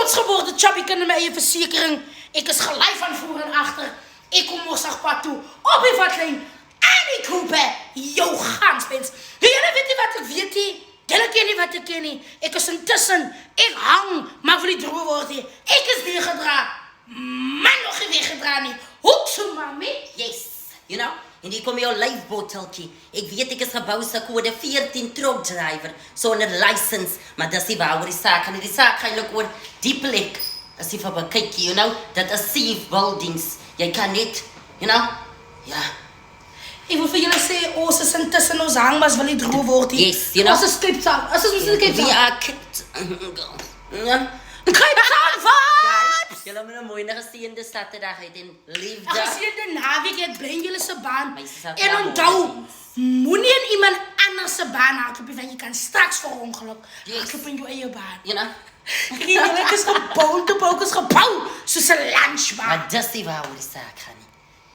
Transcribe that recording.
Ons geboorte chubby kan my eie versekering. Ek is gelei van voor en agter. Ek kom Mossagpad toe op die vatlyn en ek hoop jou ganspens. Julle weet nie wat ek weet nie. Julle ken nie wat ek ken nie. Ek is intussen. Ek hang, maar vir die droog word nie. Ek is weggedra. Man nog nie weggedra nie. Hoek so, mami. Yes, you know. En hier kom jou lyfbotteltjie. Ek weet ek is gebou se kode 14 truck driver sonder license, maar dis nie waaroor die saak gaan nie. Die saak gaan eintlik oor die plek. As jy vir 'n kykie, you know, dat is safe buildings. Jy kan net, you know. Ja. Ek wil vir julle sê ons is intussen ons hang maar wil nie droog word nie. Yes, you know. Ons is skipsaak. As ons moet We kyk. are ja. Vibes. Julle moet 'n mooi geseënde Saterdag hê en liefde. Ag, as jy die naweek het, bring julle se baan. My sussie En het onthou, moenie in iemand anders se baan hardloop want jy kan straks verongeluk. Yes. Hardloop in jou eie baan. You know. Julle is gebou, toe is gebou soos 'n lunchbaan. Maar dis nie waaroor die saak gaan nie.